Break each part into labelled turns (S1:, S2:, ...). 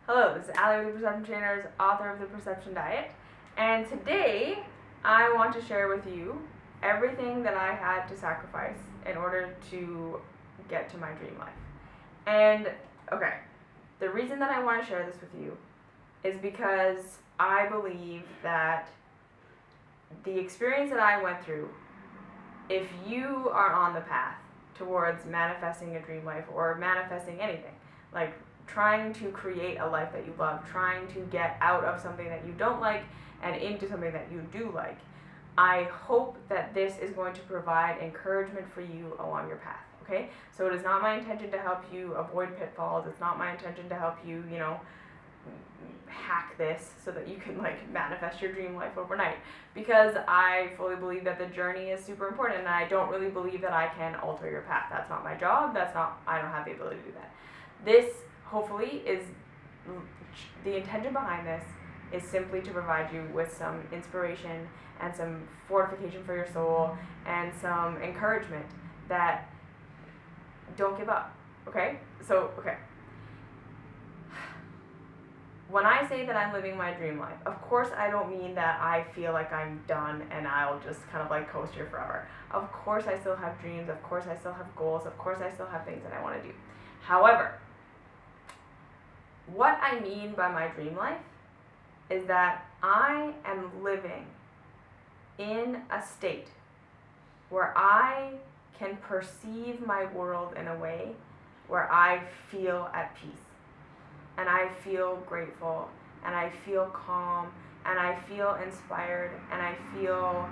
S1: Hello, this is Allie with the Perception Trainers, author of The Perception Diet, and today I want to share with you everything that I had to sacrifice in order to get to my dream life. And, okay, the reason that I want to share this with you is because I believe that the experience that I went through, if you are on the path towards manifesting a dream life or manifesting anything, like trying to create a life that you love, trying to get out of something that you don't like and into something that you do like, I hope that this is going to provide encouragement for you along your path, okay? So it is not my intention to help you avoid pitfalls. It's not my intention to help you, hack this so that you can manifest your dream life overnight, because I fully believe that the journey is super important, and I don't really believe that I can alter your path. That's not my job. I don't have the ability to do that. This hopefully is the intention behind this is simply to provide you with some inspiration and some fortification for your soul and some encouragement that don't give up. Okay? When I say that I'm living my dream life, of course I don't mean that I feel like I'm done and I'll just kind of coast here forever. Of course I still have dreams, of course I still have goals, of course I still have things that I want to do. However, what I mean by my dream life is that I am living in a state where I can perceive my world in a way where I feel at peace, and I feel grateful, and I feel calm, and I feel inspired, and I feel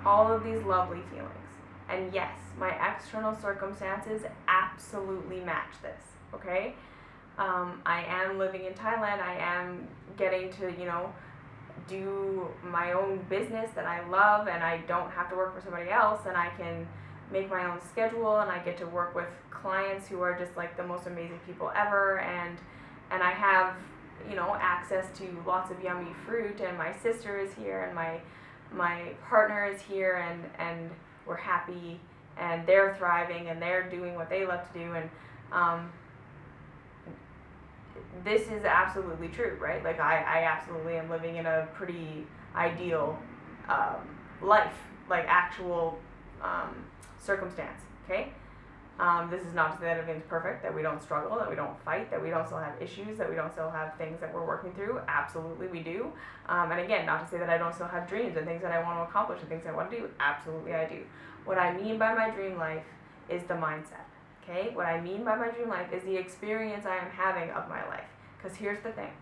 S1: all of these lovely feelings. And yes, my external circumstances absolutely match this, okay? I am living in Thailand. I am getting to, do my own business that I love, and I don't have to work for somebody else, and I can make my own schedule, and I get to work with clients who are just the most amazing people ever, and I have, access to lots of yummy fruit, and my sister is here, and my partner is here, and we're happy, and they're thriving, and they're doing what they love to do, and this is absolutely true, right? I absolutely am living in a pretty ideal life, actual circumstance, okay? This is not to say that everything's perfect, that we don't struggle, that we don't fight, that we don't still have issues, that we don't still have things that we're working through. Absolutely we do. And again, not to say that I don't still have dreams and things that I want to accomplish and things I want to do. Absolutely I do. What I mean by my dream life is the mindset. Okay, what I mean by my dream life is the experience I am having of my life. Because here's the thing.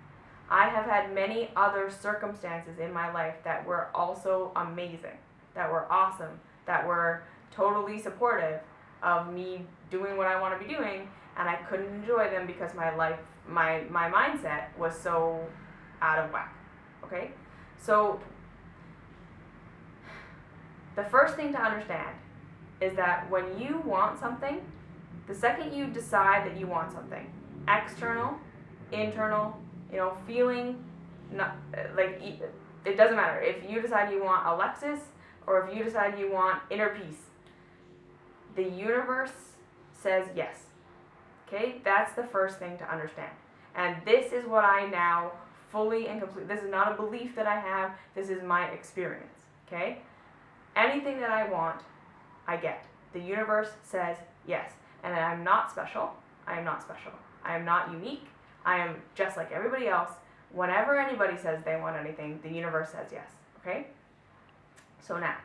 S1: I have had many other circumstances in my life that were also amazing, that were awesome, that were totally supportive of me doing what I want to be doing, and I couldn't enjoy them because my mindset was so out of whack. Okay? So the first thing to understand is that when you want something, the second you decide that you want something, external, internal, feeling, not it doesn't matter. If you decide you want a Lexus or if you decide you want inner peace, the universe says yes. Okay? That's the first thing to understand. And this is what I now fully and completely, this is not a belief that I have, this is my experience. Okay? Anything that I want, I get. The universe says yes. And I'm not special. I am not special. I am not unique. I am just like everybody else. Whenever anybody says they want anything, the universe says yes. Okay? So now,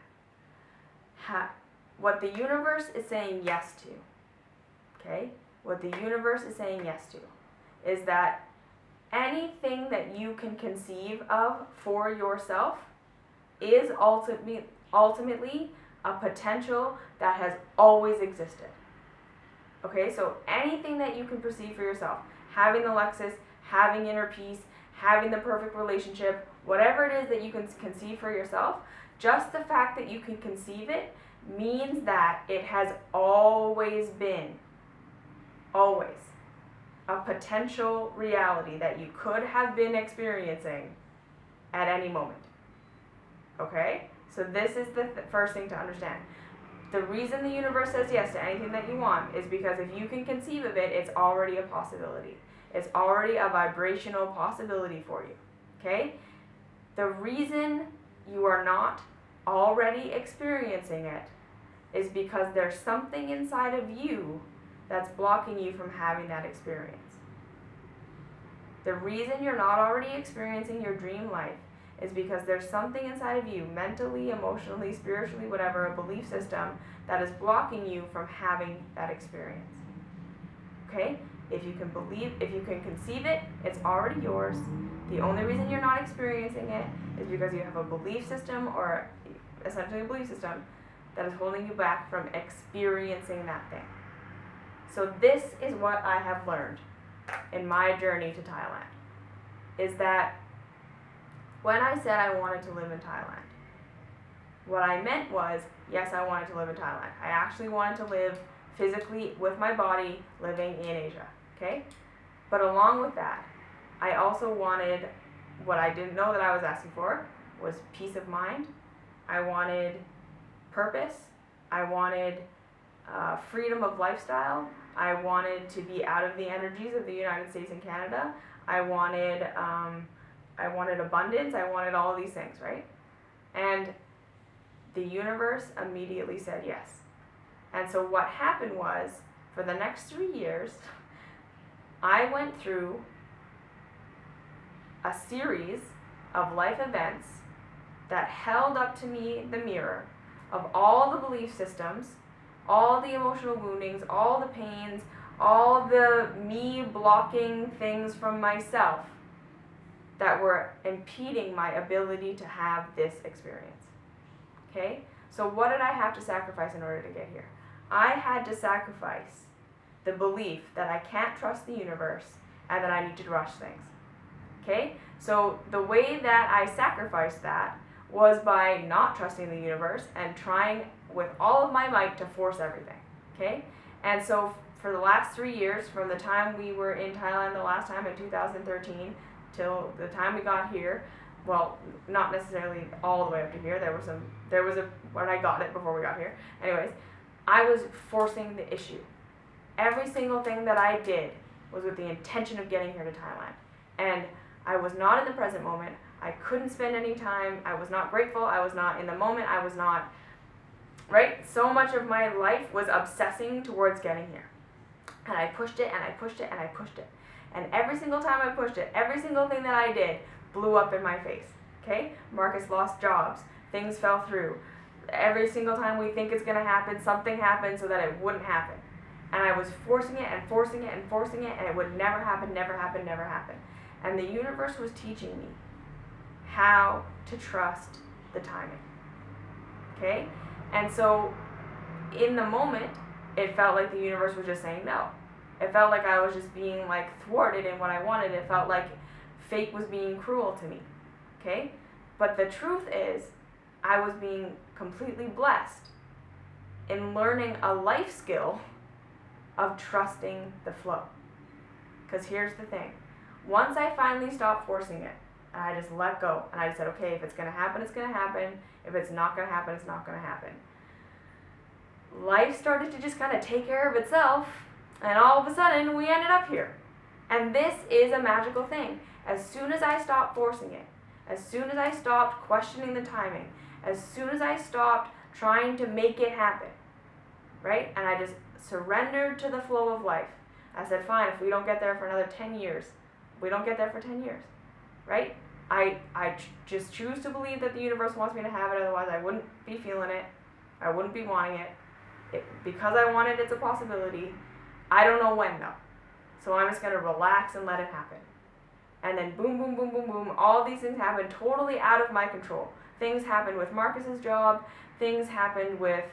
S1: what the universe is saying yes to, okay? What the universe is saying yes to is that anything that you can conceive of for yourself is ultimately a potential that has always existed. Okay, so anything that you can perceive for yourself, having the Lexus, having inner peace, having the perfect relationship, whatever it is that you can conceive for yourself, just the fact that you can conceive it means that it has always been, always, a potential reality that you could have been experiencing at any moment. Okay? So this is the first thing to understand. The reason the universe says yes to anything that you want is because if you can conceive of it, it's already a possibility. It's already a vibrational possibility for you. Okay? The reason you are not already experiencing it is because there's something inside of you that's blocking you from having that experience. The reason you're not already experiencing your dream life is because there's something inside of you, mentally, emotionally, spiritually, whatever, a belief system that is blocking you from having that experience. Okay? If you can conceive it, it's already yours. The only reason you're not experiencing it is because you have a belief system, or essentially a belief system, that is holding you back from experiencing that thing. So this is what I have learned in my journey to Thailand, is that when I said I wanted to live in Thailand, what I meant was, yes, I wanted to live in Thailand. I actually wanted to live physically with my body living in Asia, okay? But along with that, I also wanted, what I didn't know that I was asking for, was peace of mind. I wanted purpose. I wanted freedom of lifestyle. I wanted to be out of the energies of the United States and Canada. I wanted abundance. I wanted all of these things, right? And the universe immediately said yes. And so what happened was, for the next 3 years, I went through a series of life events that held up to me the mirror of all the belief systems, all the emotional woundings, all the pains, all the me blocking things from myself that were impeding my ability to have this experience. Okay? So what did I have to sacrifice in order to get here? I had to sacrifice the belief that I can't trust the universe and that I need to rush things. Okay? So the way that I sacrificed that was by not trusting the universe and trying with all of my might to force everything. Okay? And so for the last 3 years, from the time we were in Thailand the last time in 2013 till the time we got here, well, not necessarily all the way up to here. There was a when I got it before we got here. Anyways, I was forcing the issue. Every single thing that I did was with the intention of getting here to Thailand. And I was not in the present moment. I couldn't spend any time. I was not grateful. I was not in the moment. I was not, right? So much of my life was obsessing towards getting here. And I pushed it and I pushed it and I pushed it. And every single time I pushed it, every single thing that I did blew up in my face. Okay? Marcus lost jobs. Things fell through. Every single time we think it's going to happen, something happened so that it wouldn't happen. And I was forcing it and forcing it and forcing it, and it would never happen, never happen, never happen. And the universe was teaching me how to trust the timing. Okay? And so in the moment, it felt like the universe was just saying no. It felt like I was just being like thwarted in what I wanted. It felt like fate was being cruel to me. Okay? But the truth is, I was being completely blessed in learning a life skill of trusting the flow. Because here's the thing. Once I finally stopped forcing it, and I just let go, and I just said, okay, if it's going to happen, it's going to happen. If it's not going to happen, it's not going to happen. Life started to just kind of take care of itself, and all of a sudden, we ended up here. And this is a magical thing. As soon as I stopped forcing it, as soon as I stopped questioning the timing, as soon as I stopped trying to make it happen, right? And I just surrendered to the flow of life. I said, fine, if we don't get there for another 10 years, we don't get there for 10 years, right? I just choose to believe that the universe wants me to have it, otherwise I wouldn't be feeling it. I wouldn't be wanting it. Because I want it, it's a possibility. I don't know when though. So I'm just going to relax and let it happen. And then boom, boom, boom, boom, boom, all these things happen totally out of my control. Things happened with Marcus's job. Things happened with,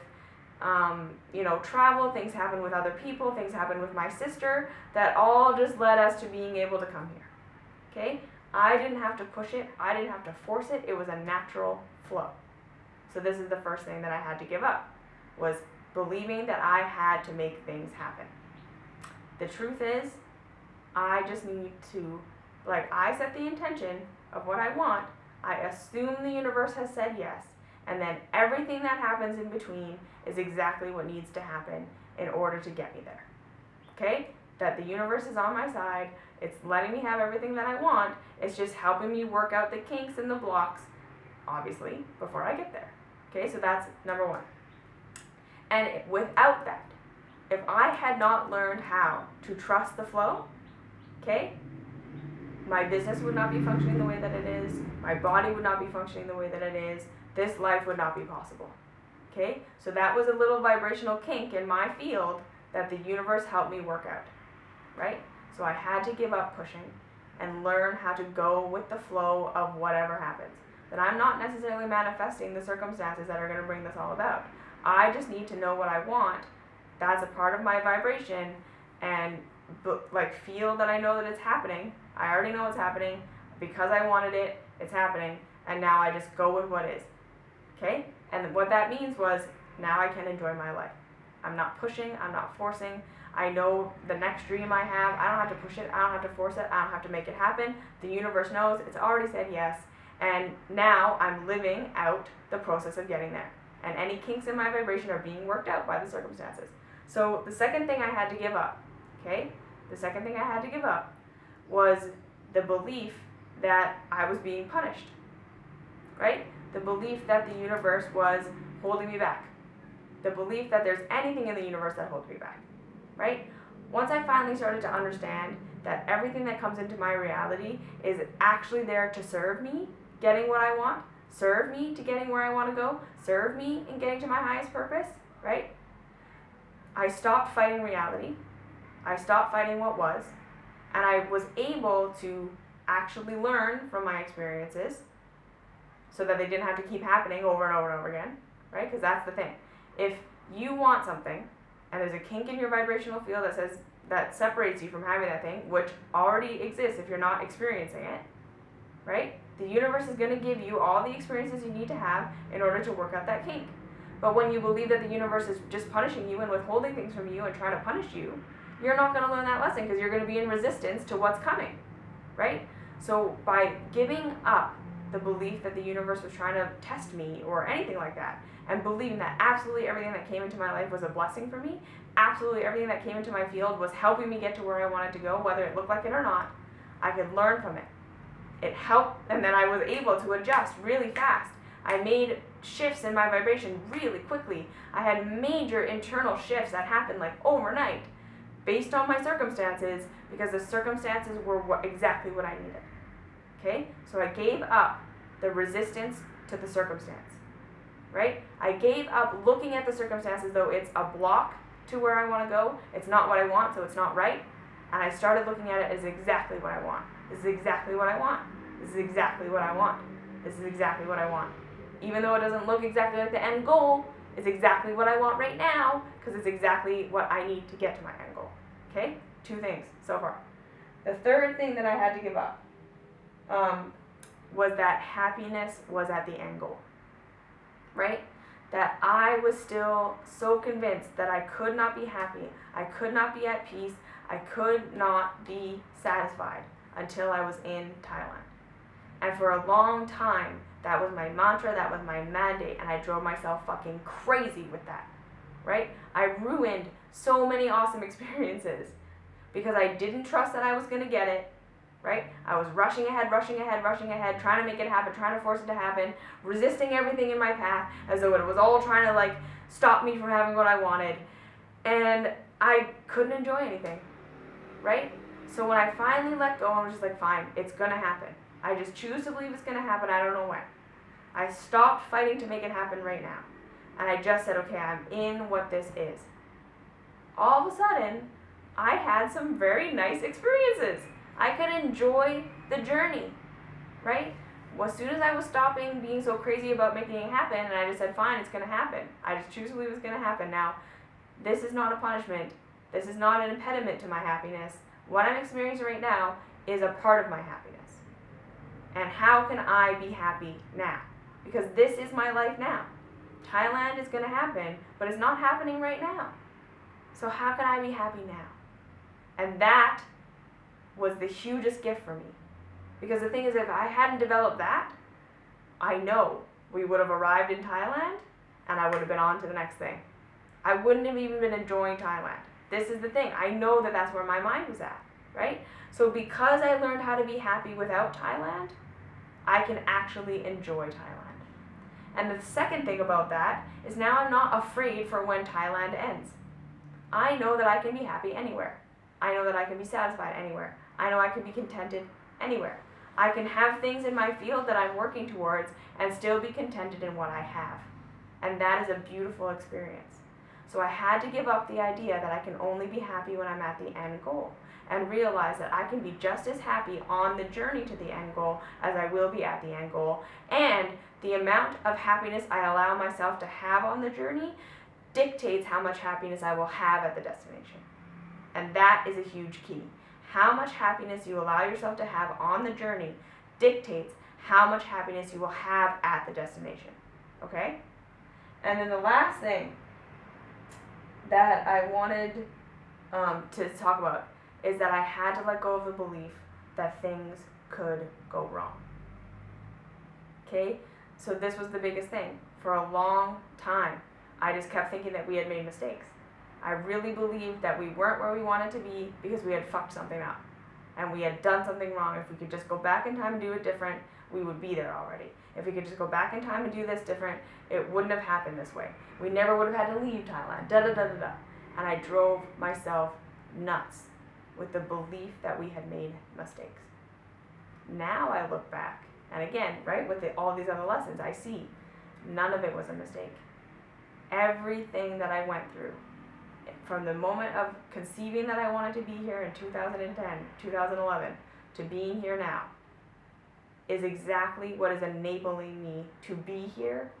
S1: travel. Things happened with other people. Things happened with my sister that all just led us to being able to come here. Okay? I didn't have to push it. I didn't have to force it. It was a natural flow. So this is the first thing that I had to give up, was believing that I had to make things happen. The truth is, I just need to, I set the intention of what I want. I assume the universe has said yes. And then everything that happens in between is exactly what needs to happen in order to get me there. Okay? that the universe is on my side. It's letting me have everything that I want. It's just helping me work out the kinks and the blocks, obviously, before I get there. Okay, so that's number one. And without that, if I had not learned how to trust the flow, okay, my business would not be functioning the way that it is. My body would not be functioning the way that it is. This life would not be possible. Okay, so that was a little vibrational kink in my field that the universe helped me work out, right? So I had to give up pushing and learn how to go with the flow of whatever happens. That I'm not necessarily manifesting the circumstances that are going to bring this all about. I just need to know what I want. That's a part of my vibration, and like feel that I know that it's happening. I already know it's happening. Because I wanted it, it's happening, and now I just go with what is. Okay? And what that means was, now I can enjoy my life. I'm not pushing, I'm not forcing. I know the next dream I have, I don't have to push it, I don't have to force it, I don't have to make it happen. The universe knows, it's already said yes, and now I'm living out the process of getting there. And any kinks in my vibration are being worked out by the circumstances. So the second thing I had to give up, okay? The second thing I had to give up was the belief that I was being punished, right? The belief that the universe was holding me back. The belief that there's anything in the universe that holds me back, right? Once I finally started to understand that everything that comes into my reality is actually there to serve me getting what I want, serve me to getting where I want to go, serve me in getting to my highest purpose, right? I stopped fighting reality. I stopped fighting what was, and I was able to actually learn from my experiences so that they didn't have to keep happening over and over and over again, right? Because that's the thing. If you want something and there's a kink in your vibrational field that separates you from having that thing, which already exists if you're not experiencing it, right? The universe is going to give you all the experiences you need to have in order to work out that kink. But when you believe that the universe is just punishing you and withholding things from you and trying to punish you, you're not going to learn that lesson because you're going to be in resistance to what's coming, right? So by giving up the belief that the universe was trying to test me or anything like that, and believing that absolutely everything that came into my life was a blessing for me, absolutely everything that came into my field was helping me get to where I wanted to go, whether it looked like it or not, I could learn from it. It helped, and then I was able to adjust really fast. I made shifts in my vibration really quickly. I had major internal shifts that happened like overnight based on my circumstances, because the circumstances were exactly what I needed. Okay? So I gave up the resistance to the circumstance, right? I gave up looking at the circumstance as though it's a block to where I want to go. It's not what I want, so it's not right. And I started looking at it as exactly what I want. This is exactly what I want. This is exactly what I want. This is exactly what I want. Even though it doesn't look exactly like the end goal, it's exactly what I want right now, because it's exactly what I need to get to my end goal. Okay? 2 things so far. The third thing that I had to give up was that happiness was at the end goal, right? That I was still so convinced that I could not be happy, I could not be at peace, I could not be satisfied until I was in Thailand. And for a long time, that was my mantra, that was my mandate, and I drove myself fucking crazy with that, right? I ruined so many awesome experiences because I didn't trust that I was going to get it, right? I was rushing ahead, trying to make it happen, trying to force it to happen, resisting everything in my path as though it was all trying to like stop me from having what I wanted. And I couldn't enjoy anything, right? So when I finally let go, I was just like, fine, it's going to happen. I just choose to believe it's going to happen. I don't know when. I stopped fighting to make it happen right now. And I just said, okay, I'm in what this is. All of a sudden, I had some very nice experiences. I could enjoy the journey, right? Well, as soon as I was stopping being so crazy about making it happen, and I just said, fine, it's going to happen. I just choose to believe it's going to happen. Now, this is not a punishment. This is not an impediment to my happiness. What I'm experiencing right now is a part of my happiness. And how can I be happy now? Because this is my life now. Thailand is going to happen, but it's not happening right now. So how can I be happy now? And that was the hugest gift for me. Because the thing is, if I hadn't developed that, I know we would have arrived in Thailand and I would have been on to the next thing. I wouldn't have even been enjoying Thailand. this is the thing. I know that that's where my mind was at, right? So because I learned how to be happy without Thailand, I can actually enjoy Thailand. And the second thing about that is now I'm not afraid for when Thailand ends. I know that I can be happy anywhere. I know that I can be satisfied anywhere. I know I can be contented anywhere. I can have things in my field that I'm working towards and still be contented in what I have. And that is a beautiful experience. So I had to give up the idea that I can only be happy when I'm at the end goal, and realize that I can be just as happy on the journey to the end goal as I will be at the end goal. And the amount of happiness I allow myself to have on the journey dictates how much happiness I will have at the destination. And that is a huge key. How much happiness you allow yourself to have on the journey dictates how much happiness you will have at the destination. Okay? And then the last thing that I wanted to talk about is that I had to let go of the belief that things could go wrong. Okay? So this was the biggest thing. For a long time, I just kept thinking that we had made mistakes. I really believed that we weren't where we wanted to be because we had fucked something up. And we had done something wrong. If we could just go back in time and do it different, we would be there already. If we could just go back in time and do this different, it wouldn't have happened this way. We never would have had to leave Thailand. Da-da-da-da-da. And I drove myself nuts with the belief that we had made mistakes. Now I look back, and again, right, with all these other lessons, I see none of it was a mistake. Everything that I went through, from the moment of conceiving that I wanted to be here in 2010, 2011, to being here now, is exactly what is enabling me to be here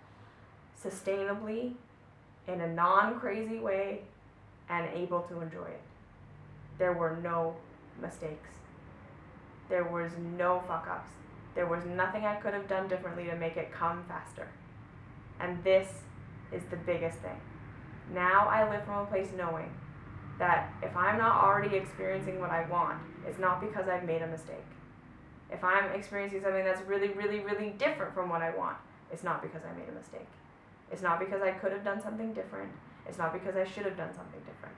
S1: sustainably, in a non-crazy way, and able to enjoy it. There were no mistakes. There was no fuck-ups. There was nothing I could have done differently to make it come faster. And this is the biggest thing. Now I live from a place knowing that if I'm not already experiencing what I want, it's not because I've made a mistake. If I'm experiencing something that's really, really, really different from what I want, it's not because I made a mistake. It's not because I could have done something different. It's not because I should have done something different,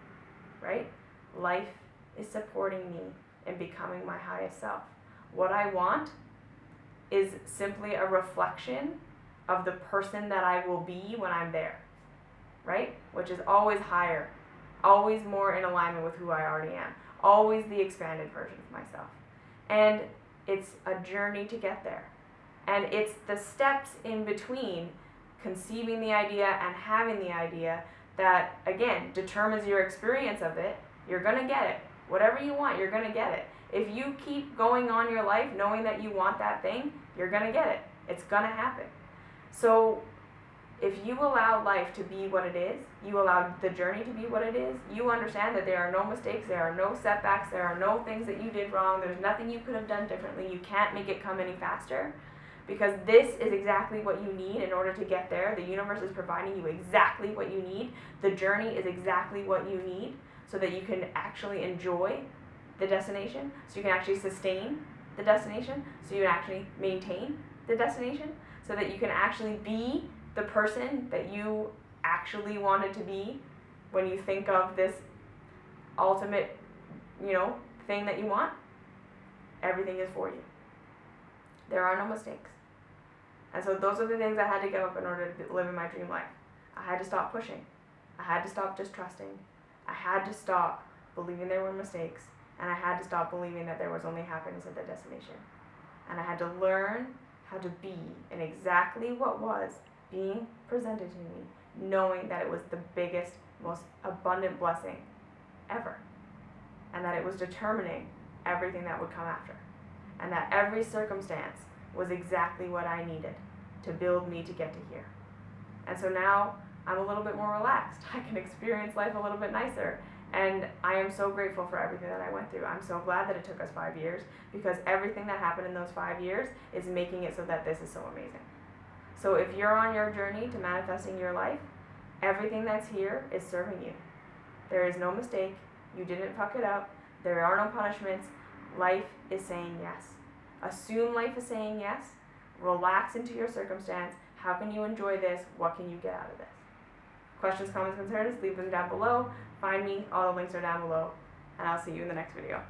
S1: right? Life is supporting me in becoming my highest self. What I want is simply a reflection of the person that I will be when I'm there, right? Which is always higher, always more in alignment with who I already am, always the expanded version of myself. And it's a journey to get there. And it's the steps in between conceiving the idea and having the idea that, again, determines your experience of it. You're going to get it. Whatever you want, you're going to get it. If you keep going on your life knowing that you want that thing, you're going to get it. It's going to happen. So if you allow life to be what it is, you allow the journey to be what it is, you understand that there are no mistakes, there are no setbacks, there are no things that you did wrong, there's nothing you could have done differently, you can't make it come any faster, because this is exactly what you need in order to get there. The universe is providing you exactly what you need. The journey is exactly what you need so that you can actually enjoy the destination, so you can actually sustain the destination, so you can actually maintain the destination, so that you can actually be the person that you actually wanted to be when you think of this ultimate, thing that you want. Everything is for you. There are no mistakes. And so those are the things I had to give up in order to live in my dream life. I had to stop pushing. I had to stop distrusting. I had to stop believing there were mistakes. And I had to stop believing that there was only happiness at the destination. And I had to learn how to be in exactly what was being presented to me, knowing that it was the biggest, most abundant blessing ever. And that it was determining everything that would come after. And that every circumstance was exactly what I needed to build me to get to here. And so now I'm a little bit more relaxed. I can experience life a little bit nicer. And I am so grateful for everything that I went through. I'm so glad that it took us 5 years, because everything that happened in those 5 years is making it so that this is so amazing. So if you're on your journey to manifesting your life, everything that's here is serving you. There is no mistake. You didn't fuck it up. There are no punishments. Life is saying yes. Assume life is saying yes. Relax into your circumstance. How can you enjoy this? What can you get out of this? Questions, comments, concerns, leave them down below. Find me, all the links are down below, and I'll see you in the next video.